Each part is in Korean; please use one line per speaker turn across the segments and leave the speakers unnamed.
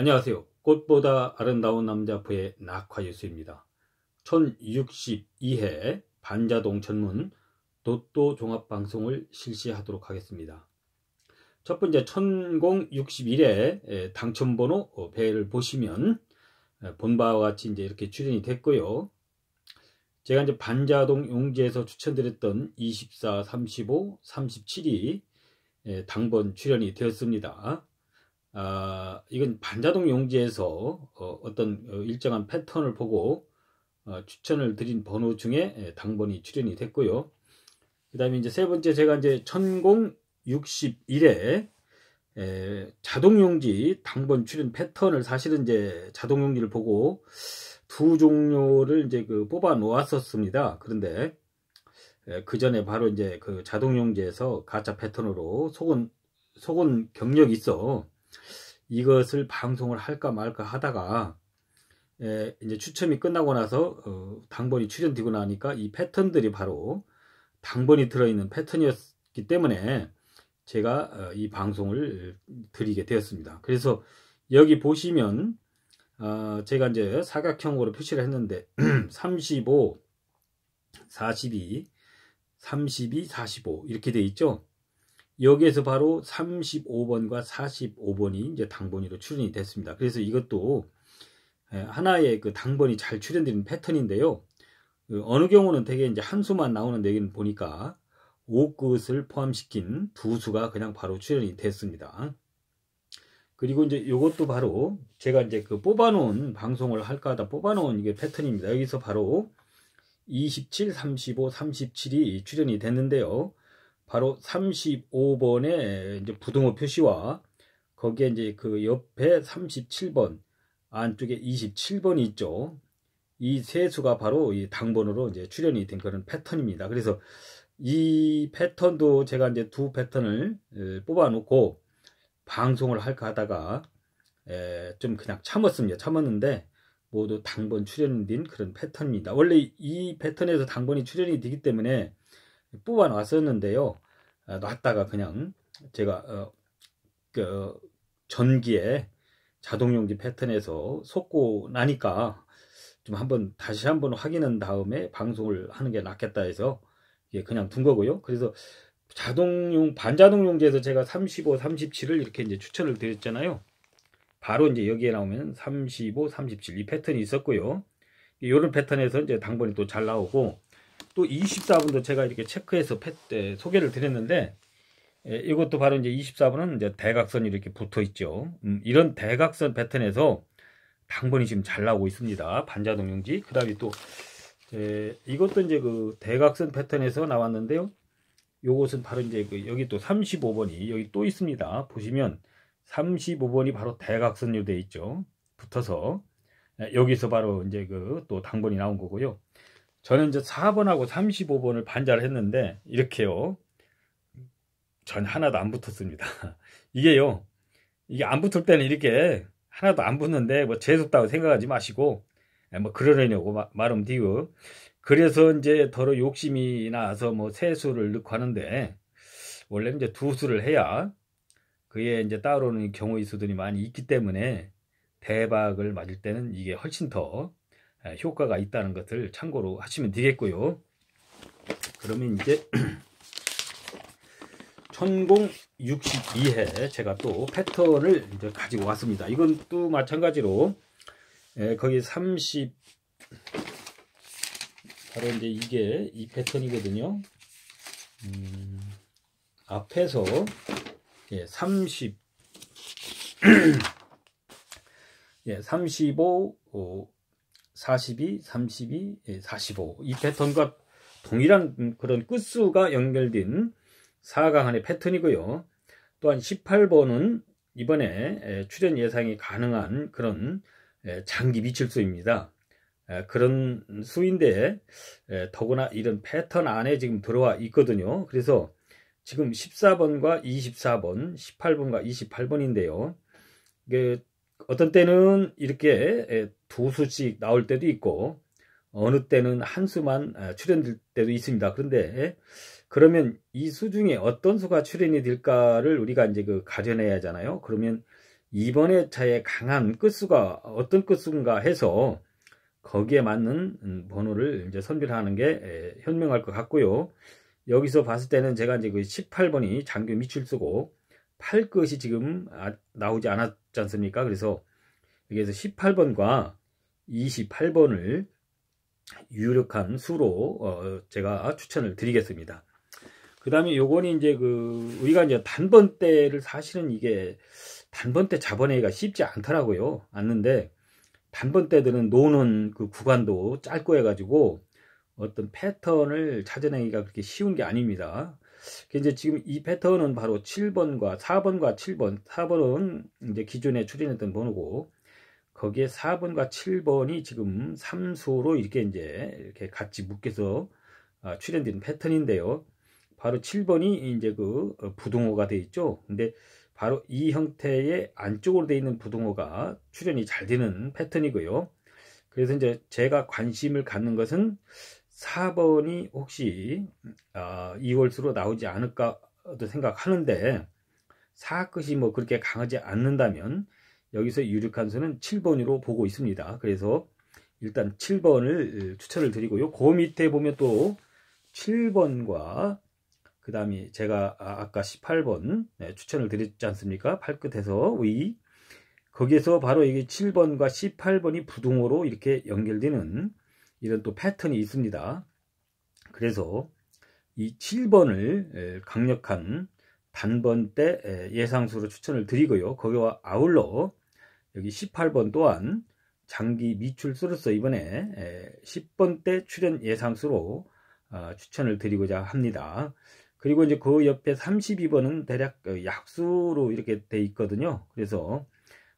안녕하세요. 꽃보다 아름다운 남자포의 낙화유수입니다. 1062회 반자동 전문 로또 종합방송을 실시하도록 하겠습니다. 첫 번째 1061회 당첨번호 배를 보시면 본 바와 같이 이제 이렇게 출연이 됐고요. 제가 이제 반자동 용지에서 추천드렸던 24, 35, 37이 당번 출연이 되었습니다. 이건 반자동 용지에서 어떤 일정한 패턴을 보고 추천을 드린 번호 중에 당번이 출연이 됐고요. 그 다음에 이제 세 번째 제가 이제 1061에 자동용지 당번 출연 패턴을 사실은 이제 자동용지를 보고 두 종류를 이제 뽑아 놓았었습니다. 그런데 그 전에 바로 이제 그 자동용지에서 가짜 패턴으로 속은 경력이 있어 이것을 방송을 할까 말까 하다가 이제 추첨이 끝나고 나서 당번이 출연되고 나니까 이 패턴들이 바로 당번이 들어있는 패턴이었기 때문에 제가 이 방송을 드리게 되었습니다. 그래서 여기 보시면 제가 이제 사각형으로 표시를 했는데 35, 42, 32, 45 이렇게 돼 있죠. 여기에서 바로 35번과 45번이 이제 당번위로 출연이 됐습니다. 그래서 이것도 하나의 그 당번이 잘 출연되는 패턴인데요. 어느 경우는 되게 이제 한 수만 나오는 데는 보니까 5끝을 포함시킨 두 수가 그냥 바로 출연이 됐습니다. 그리고 이제 이것도 바로 제가 이제 그 뽑아놓은 방송을 할까 하다 뽑아놓은 이게 패턴입니다. 여기서 바로 27, 35, 37이 출연이 됐는데요. 바로 35번의 이제 부등호 표시와 거기에 이제 그 옆에 37번 안쪽에 27번이 있죠. 이 세 수가 바로 이 당번으로 이제 출연이 된 그런 패턴입니다. 그래서 이 패턴도 제가 이제 두 패턴을 뽑아 놓고 방송을 할까 하다가 좀 그냥 참았는데 모두 당번 출연된 그런 패턴입니다. 원래 이 패턴에서 당번이 출연이 되기 때문에 뽑아 놨었는데요. 놨다가 그냥 제가 전기에 자동용지 패턴에서 속고 나니까 좀 다시 한번 확인한 다음에 방송을 하는 게 낫겠다 해서 그냥 둔 거고요. 그래서 반자동용지에서 제가 35, 37을 이렇게 이제 추천을 드렸잖아요. 바로 이제 여기에 나오면 35, 37 이 패턴이 있었고요. 이런 패턴에서 이제 당번이 또 잘 나오고 또 24번도 제가 이렇게 체크해서 소개를 드렸는데 이것도 바로 이제 24번은 이제 대각선이 이렇게 붙어 있죠. 이런 대각선 패턴에서 당번이 지금 잘 나오고 있습니다. 반자동용지. 그 다음에 또 이것도 이제 그 대각선 패턴에서 나왔는데요. 요것은 바로 이제 여기 또 35번이 여기 또 있습니다. 보시면 35번이 바로 대각선으로 되어 있죠. 붙어서 여기서 바로 이제 또 당번이 나온 거고요. 저는 이제 4번하고 35번을 반자를 했는데 이렇게요. 전 하나도 안 붙었습니다. 이게 안 붙을 때는 이렇게 하나도 안 붙는데 뭐 재수없다고 생각하지 마시고 뭐 그러려고 말은 디고 그래서 이제 더러 욕심이 나서 뭐 세 수를 넣고 하는데 원래 이제 두 수를 해야 그에 이제 따라오는 경우의 수들이 많이 있기 때문에 대박을 맞을 때는 이게 훨씬 더 효과가 있다는 것을 참고로 하시면 되겠고요. 그러면 이제 1062회 제가 또 패턴을 이제 가지고 왔습니다. 이건 또 마찬가지로 거기 30 바로 이제 이게 이 패턴이거든요. 앞에서 30 35 42 32 45 이 패턴과 동일한 그런 끝수가 연결된 4강한의 패턴이고요. 또한 18번은 이번에 출연 예상이 가능한 그런 장기 미칠수입니다. 그런 수인데 더구나 이런 패턴 안에 지금 들어와 있거든요. 그래서 지금 14번과 24번, 18번과 28번인데요. 어떤 때는 이렇게 두 수씩 나올 때도 있고 어느 때는 한 수만 출연될 때도 있습니다. 그런데 그러면 이 수 중에 어떤 수가 출연이 될까를 우리가 이제 가려내야 하잖아요. 그러면 이번 회차에 강한 끝수가 어떤 끝수인가 해서 거기에 맞는 번호를 이제 선별하는 게 현명할 것 같고요. 여기서 봤을 때는 제가 이제 그 18번이 장교 미출수고 8끝이 지금 나오지 않았지 않습니까? 그래서 여기에서 18번과 28번을 유력한 수로 제가 추천을 드리겠습니다. 그 다음에 요거는 이제 우리가 이제 단번대를 사실은 이게 단번대 잡아내기가 쉽지 않더라고요. 않는데 단번대들은 노는 그 구간도 짧고 해가지고 어떤 패턴을 찾아내기가 그렇게 쉬운 게 아닙니다. 이제 지금 이 패턴은 바로 7번과 4번과 7번, 4번은 이제 기존에 출연했던 번호고, 거기에 4번과 7번이 지금 3수로 이렇게 같이 묶여서 출연된 패턴인데요. 바로 7번이 이제 부등호가 되어 있죠. 근데 바로 이 형태의 안쪽으로 되어 있는 부등호가 출연이 잘 되는 패턴이고요. 그래서 이제 제가 관심을 갖는 것은 4번이 혹시 2월수로 나오지 않을까도 생각하는데 4끝이 뭐 그렇게 강하지 않는다면 여기서 유력한 수는 7번으로 보고 있습니다. 그래서 일단 7번을 추천을 드리고요. 그 밑에 보면 또 7번과 그 다음에 제가 아까 18번 추천을 드렸지 않습니까? 8끝에서 위 거기에서 바로 이게 7번과 18번이 부등호로 이렇게 연결되는 이런 또 패턴이 있습니다. 그래서 이 7번을 강력한 단번대 예상수로 추천을 드리고요. 거기와 아울러 여기 18번 또한 장기 미출수로서 이번에 10번대 출연 예상수로 추천을 드리고자 합니다. 그리고 이제 그 옆에 32번은 대략 약수로 이렇게 돼 있거든요. 그래서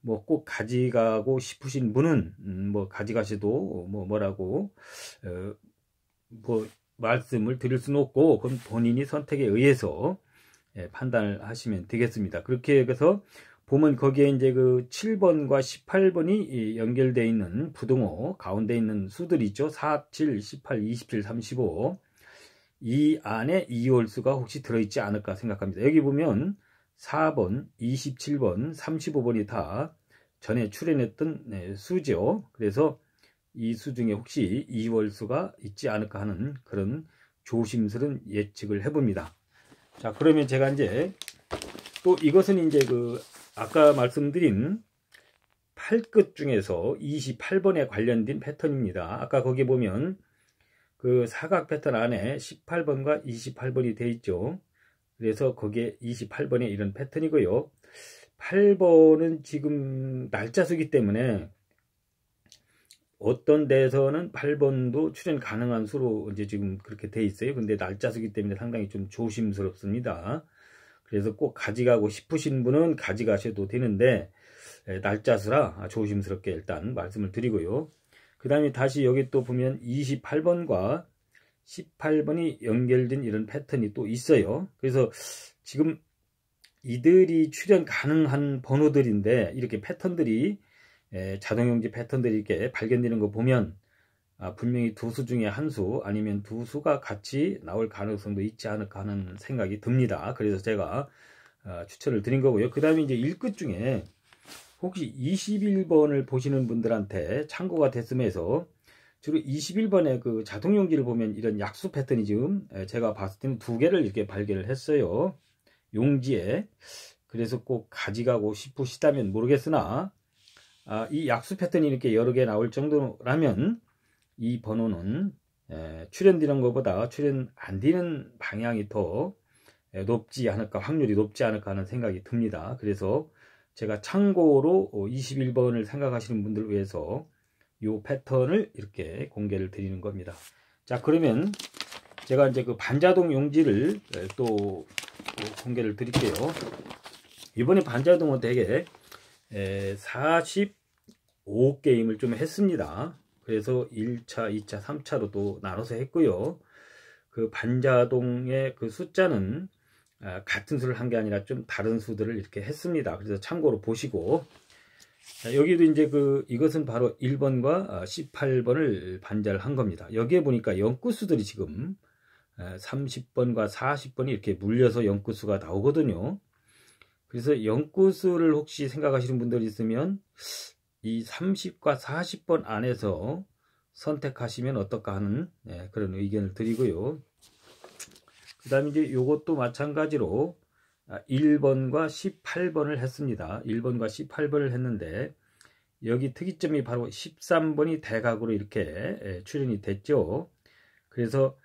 뭐 꼭 가져가고 싶으신 분은 뭐 가져가셔도 뭐라고 뭐 말씀을 드릴 수는 없고 그건 본인이 선택에 의해서 판단을 하시면 되겠습니다. 그렇게 해서 보면 거기에 이제 7번과 18번이 연결되어 있는 부등호 가운데 있는 수들이 있죠. 4, 7, 18, 27, 35 이 안에 2월수가 혹시 들어있지 않을까 생각합니다. 여기 보면 4번, 27번, 35번이 다 전에 출연했던 수죠. 그래서 이 수 중에 혹시 2월수가 있지 않을까 하는 그런 조심스러운 예측을 해봅니다. 자, 그러면 제가 이제 또 이것은 이제 아까 말씀드린 8끝 중에서 28번에 관련된 패턴입니다. 아까 거기 보면 사각 패턴 안에 18번과 28번이 되어 있죠. 그래서 거기에 28번에 이런 패턴이고요. 8번은 지금 날짜수기 때문에 어떤 데서는 8번도 출연 가능한 수로 이제 지금 그렇게 돼 있어요. 근데 날짜수기 때문에 상당히 좀 조심스럽습니다. 그래서 꼭 가져가고 싶으신 분은 가져가셔도 되는데 날짜수라 조심스럽게 일단 말씀을 드리고요. 그 다음에 다시 여기 또 보면 28번과 18번이 연결된 이런 패턴이 또 있어요. 그래서 지금 이들이 출연 가능한 번호들인데 이렇게 패턴들이 자동용지 패턴들이 이렇게 발견되는 거 보면 분명히 두 수 중에 한 수 아니면 두 수가 같이 나올 가능성도 있지 않을까 하는 생각이 듭니다. 그래서 제가 추천을 드린 거고요. 그 다음에 이제 1끝 중에 혹시 21번을 보시는 분들한테 참고가 됐음에서 주로 21번의 자동용지를 보면 이런 약수 패턴이 지금 제가 봤을 때는 두 개를 이렇게 발견을 했어요. 용지에. 그래서 꼭 가져가고 싶으시다면 모르겠으나 이 약수 패턴이 이렇게 여러 개 나올 정도라면 이 번호는 출연되는 것보다 출연 안 되는 방향이 더 높지 않을까, 확률이 높지 않을까 하는 생각이 듭니다. 그래서 제가 참고로 21번을 생각하시는 분들을 위해서 이 패턴을 이렇게 공개를 드리는 겁니다. 자, 그러면 제가 이제 반자동 용지를 또 공개를 드릴게요. 이번에 반자동은 되게 45게임을 좀 했습니다. 그래서 1차, 2차, 3차로 또 나눠서 했고요. 반자동의 숫자는 같은 수를 한 게 아니라 좀 다른 수들을 이렇게 했습니다. 그래서 참고로 보시고 여기도 이제 이것은 바로 1번과 18번을 반자를 한 겁니다. 여기에 보니까 연구수들이 지금 30번과 40번이 이렇게 물려서 연구수가 나오거든요. 그래서 연구수를 혹시 생각하시는 분들이 있으면 이 30과 40번 안에서 선택하시면 어떨까 하는 그런 의견을 드리고요. 그 다음에 이제 요것도 마찬가지로 1번과 18번을 했습니다. 1번과 18번을 했는데 여기 특이점이 바로 13번이 대각으로 이렇게 출연이 됐죠. 그래서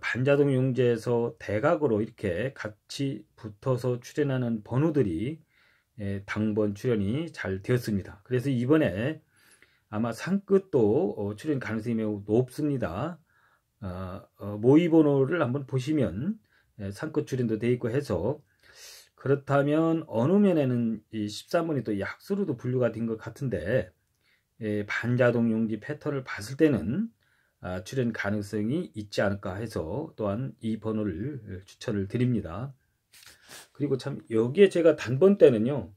반자동 용제에서 대각으로 이렇게 같이 붙어서 출연하는 번호들이 당번 출연이 잘 되었습니다. 그래서 이번에 아마 상끝도 출연 가능성이 매우 높습니다. 모의 번호를 한번 보시면 상끝 출연도 되어 있고 해서 그렇다면 어느 면에는 이 13번이 또 약수로도 분류가 된 것 같은데 반자동 용지 패턴을 봤을 때는 출연 가능성이 있지 않을까 해서 또한 이 번호를 추천을 드립니다. 그리고 참 여기에 제가 단번 때는요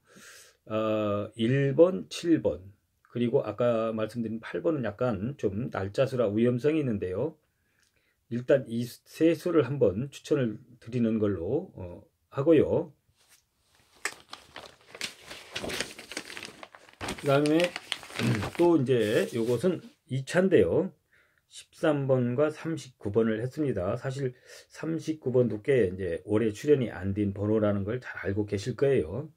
1번, 7번 그리고 아까 말씀드린 8번은 약간 좀 날짜수라 위험성이 있는데요. 일단 이 세 수를 한번 추천을 드리는 걸로 하고요. 그 다음에 또 이제 요것은 2차인데요. 13번과 39번을 했습니다. 사실 39번도 꽤 이제 올해 출연이 안 된 번호라는 걸 잘 알고 계실 거예요.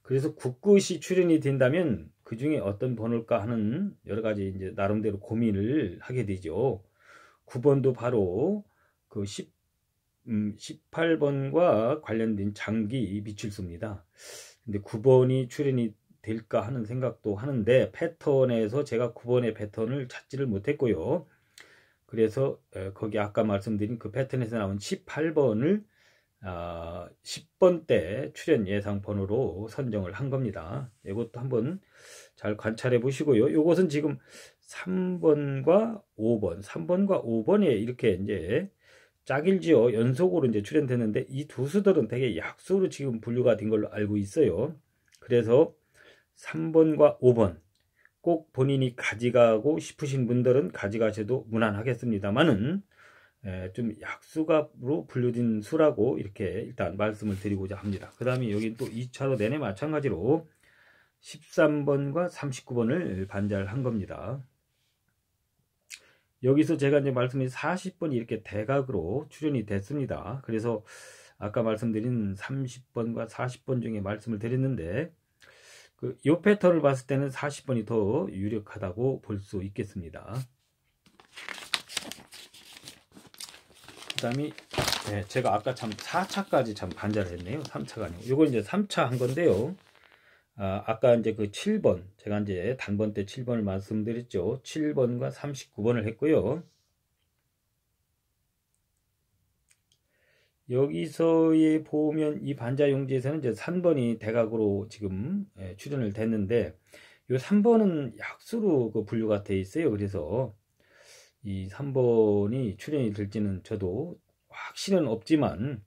그래서 굳굳이 출연이 된다면 그 중에 어떤 번호일까 하는 여러 가지 이제 나름대로 고민을 하게 되죠. 9번도 바로 그 18번과 관련된 장기 미출수입니다. 근데 9번이 출연이 될까 하는 생각도 하는데 패턴에서 제가 9번의 패턴을 찾지를 못했고요. 그래서 거기 아까 말씀드린 그 패턴에서 나온 18번을 10번 때 출연 예상 번호로 선정을 한 겁니다. 이것도 한번 잘 관찰해 보시고요. 이것은 지금 3번과 5번, 3번과 5번에 이렇게 이제 짝일지어 연속으로 이제 출연됐는데 이 두 수들은 되게 약수로 지금 분류가 된 걸로 알고 있어요. 그래서 3번과 5번 꼭 본인이 가져가고 싶으신 분들은 가져가셔도 무난하겠습니다만은 좀 약수가로 분류된 수라고 이렇게 일단 말씀을 드리고자 합니다. 그 다음에 여기 또 2차로 내내 마찬가지로 13번과 39번을 반자를 겁니다. 여기서 제가 이제 말씀드린 40번이 이렇게 대각으로 출연이 됐습니다. 그래서 아까 말씀드린 30번과 40번 중에 말씀을 드렸는데 이 패턴을 봤을 때는 40번이 더 유력하다고 볼 수 있겠습니다. 그 다음에 제가 아까 참 4차까지 참 반자를 했네요. 3차가 아니고 이건 이제 3차 한 건데요. 아까 이제 그 7번 제가 이제 단번 때 7번을 말씀드렸죠. 7번과 39번을 했고요. 여기서에 보면 이 반자용지에서는 이제 3번이 대각으로 지금 출연을 됐는데 이 3번은 약수로 그 분류가 되어 있어요. 그래서 이 3번이 출연이 될지는 저도 확신은 없지만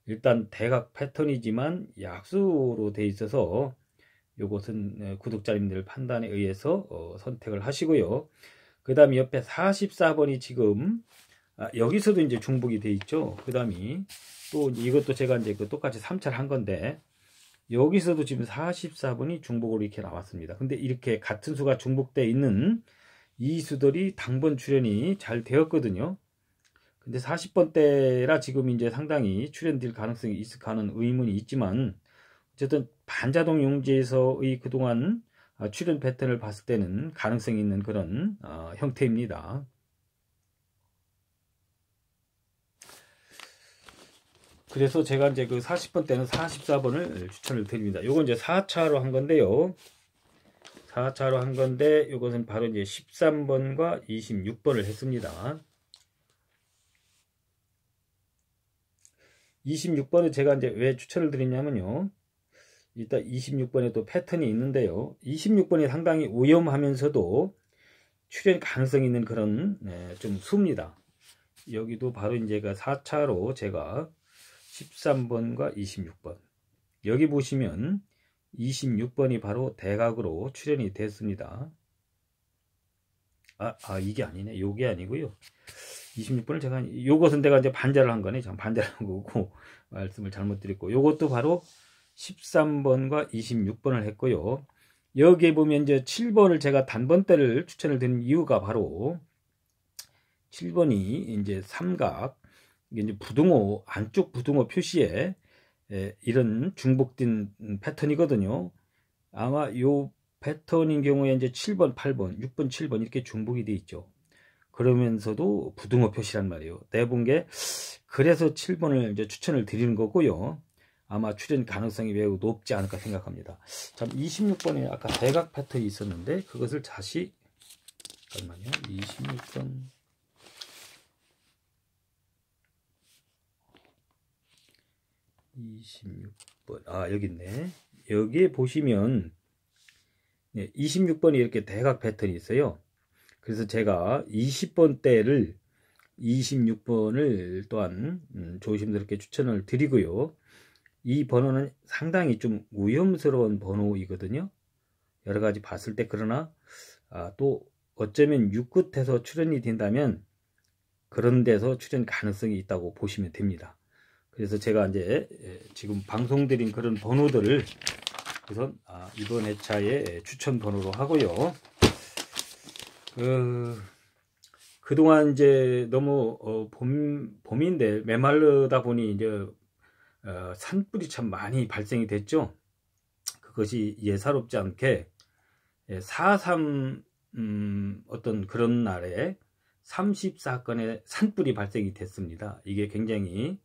일단 대각 패턴이지만 약수로 되어 있어서 이것은 구독자님들 판단에 의해서 선택을 하시고요. 그 다음에 옆에 44번이 지금 여기서도 이제 중복이 돼 있죠. 그 다음에 또 이것도 제가 이제 똑같이 3차를 한 건데 여기서도 지금 44번이 중복으로 이렇게 나왔습니다. 근데 이렇게 같은 수가 중복되어 있는 이 수들이 당번 출연이 잘 되었거든요. 근데 40번 때라 지금 이제 상당히 출연될 가능성이 있을까 하는 의문이 있지만 어쨌든 반자동 용지에서의 그동안 출연 패턴을 봤을 때는 가능성이 있는 그런 형태입니다. 그래서 제가 이제 그 40번 때는 44번을 추천을 드립니다. 요건 이제 4차로 한 건데요. 4차로 한 건데 이것은 바로 이제 13번과 26번을 했습니다. 26번은 제가 이제 왜 추천을 드리냐면요. 일단 26번에 또 패턴이 있는데요. 26번이 상당히 위험하면서도 출연 가능성이 있는 그런 좀 수입니다. 여기도 바로 이제 4차로 제가 13번과 26번 여기 보시면 26번이 바로 대각으로 출연이 됐습니다. 이게 아니네. 요게 아니고요. 26번을 제가 요것은 내가 이제 반자를 한 거네. 참 반자를 한 거고 말씀을 잘못 드렸고 요것도 바로 13번과 26번을 했고요. 여기에 보면 이제 7번을 제가 단번대를 추천을 드린 이유가 바로 7번이 이제 삼각, 이게 이제 부등호, 안쪽 부등호 표시에 이런 중복된 패턴이거든요. 아마 요 패턴인 경우에 이제 7번, 8번, 6번, 7번 이렇게 중복이 되어 있죠. 그러면서도 부등호 표시란 말이에요. 내본 게 그래서 7번을 이제 추천을 드리는 거고요. 아마 출현 가능성이 매우 높지 않을까 생각합니다. 참 26번에 아까 대각 패턴이 있었는데 그것을 다시 잠깐만요. 26번 아 여기 있네. 여기에 보시면 26번이 이렇게 대각 패턴이 있어요. 그래서 제가 20번대를 26번을 또한 조심스럽게 추천을 드리고요. 이 번호는 상당히 좀 위험스러운 번호이거든요. 여러가지 봤을 때. 그러나 또 어쩌면 6끝에서 출현이 된다면 그런 데서 출현 가능성이 있다고 보시면 됩니다. 그래서 제가 이제 지금 방송드린 그런 번호들을 우선 이번 회차의 추천 번호로 하고요. 그동안 이제 너무 봄인데 메마르다 보니 이제 산불이 참 많이 발생이 됐죠. 그것이 예사롭지 않게 4.3 어떤 그런 날에 34건의 산불이 발생이 됐습니다. 이게 굉장히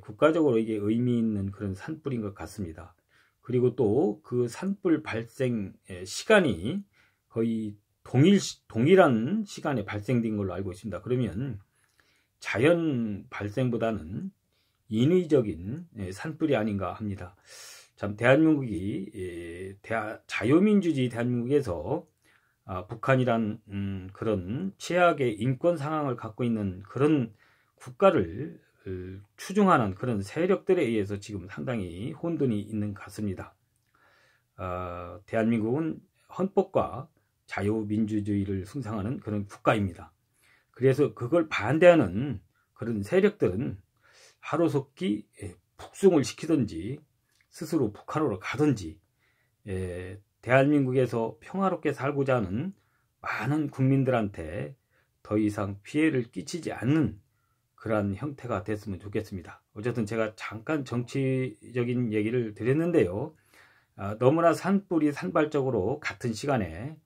국가적으로 이게 의미 있는 그런 산불인 것 같습니다. 그리고 또 그 산불 발생 시간이 거의 동일한 시간에 발생된 걸로 알고 있습니다. 그러면 자연 발생보다는 인위적인 산불이 아닌가 합니다. 참 대한민국이 자유민주주의 대한민국에서 북한이란 그런 최악의 인권 상황을 갖고 있는 그런 국가를 추종하는 그런 세력들에 의해서 지금 상당히 혼돈이 있는 것 같습니다. 대한민국은 헌법과 자유민주주의를 숭상하는 그런 국가입니다. 그래서 그걸 반대하는 그런 세력들은 하루속히 북송을 시키든지 스스로 북한으로 가든지 대한민국에서 평화롭게 살고자 하는 많은 국민들한테 더 이상 피해를 끼치지 않는 그러한 형태가 됐으면 좋겠습니다. 어쨌든 제가 잠깐 정치적인 얘기를 드렸는데요. 너무나 산불이 산발적으로 같은 시간에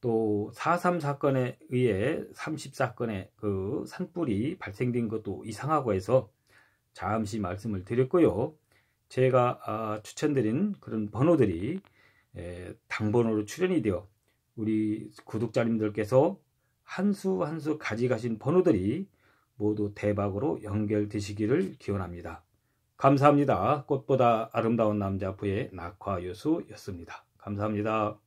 또 4.3 사건에 의해 30사건의 그 산불이 발생된 것도 이상하고 해서 잠시 말씀을 드렸고요. 제가 추천드린 그런 번호들이 당번호로 출연이 되어 우리 구독자님들께서 한 수 한 수 가져가신 번호들이 모두 대박으로 연결되시기를 기원합니다. 감사합니다. 꽃보다 아름다운 남자 부의 낙화여수였습니다. 감사합니다.